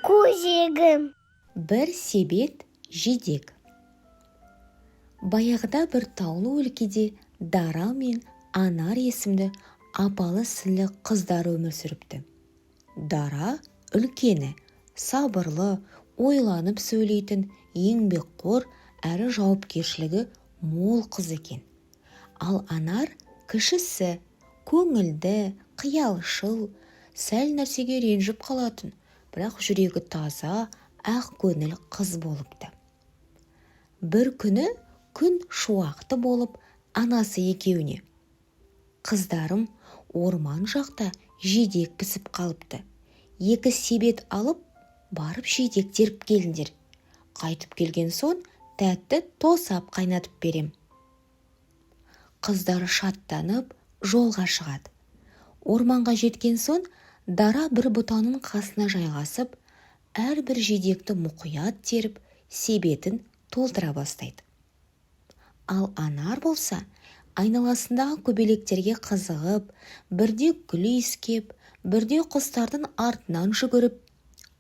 көжегім. Бір себет жидек. Баяғыда бір таулы өлкеде Дара мен Анар есімді апалы-сіңлі қыздар өмір сүріпті. Дара үлкені, сабырлы, ойланып сөйлейтін, еңбекқор әрі жауапкершілігі мол қыз екен. Ал Анар кішісі, көңілді, қиялшыл, сәл нәрсеге ренжіп қалатын, бірақ жүрегі таза, ақ көңіл қыз болыпты. Бір күні күн шуақты болып, анасы екеуіне: «Қыздарым, орман жақта жидек пісіп қалыпты. 2 себет алып, барып жидек теріп келіңдер. Қайтып келген соң тәтті тосап қайнатып берем». Қыздар шаттанып жолға шығады. Орманға жеткен соң Дара бір бұтаның қасына жайғасып, әрбір жидекті мұқият теріп, себетін толтыра бастайды. Ал Анар болса, айналасындағы көбелектерге қызығып, бірде гүл иіскеп, бірде құстардың артынан жүгіріп,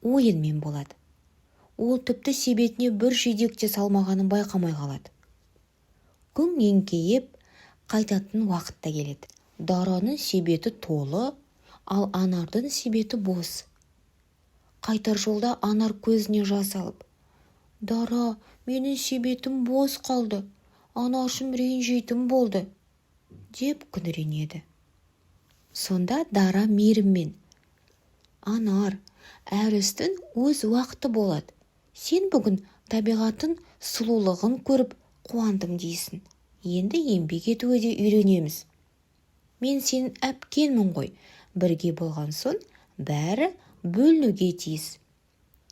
ойынмен болады. Ол тіпті себетіне бір жидек те салмағанын байқамай қалады. Күн еңкейіп, қайтатын уақытта келеді. Дараның себеті толы, ал Анардың себеті бос. Қайтар жолда Анар көзіне жас алып: «Дара, менің себетім бос қалды. Анашым ренжитін болды», деп күңіренеді. Сонда Дара мейіріммен: «Анар, әр істің өз уақыты болады. Сен бүгін табиғаттың сұлулығын көріп қуандым дейсің. Енді еңбек етуге үйренеміз. Мен сенің әпкенмін ғой. Бірге болған соң бәрі бөлінуге тиіс»,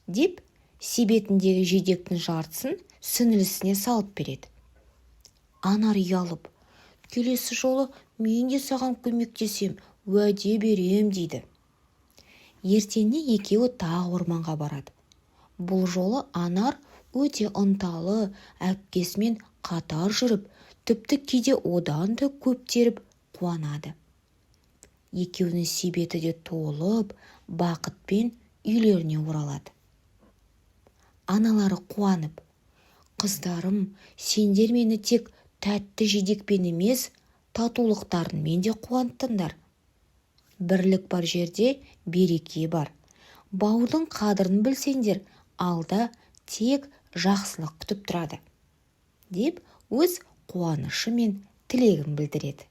деп себетіндегі жидектің жартысын сіңілісіне салып береді. Анар ұялып: «Келесі жолы мен де саған көмектесем, уәде берем», дейді. Ертеңіне екеуі тағы орманға барады. Бұл жолы Анар өте ынталы, әпкесімен қатар жүріп, тіпті кейде одан да көп теріп қуанады. Екеуінің себеті де толып, бақытпен үйлеріне оралады. Аналары қуанып: «Қыздарым, сендер мені тек тәтті жидекпен емес, татулықтарыңмен де қуанттыңдар. Бірлік бар жерде береке бар. Бауырдың қадірін білсеңдер, алда тек жақсылық күтіп тұрады», деп өз қуанышы мен тілегін білдіреді.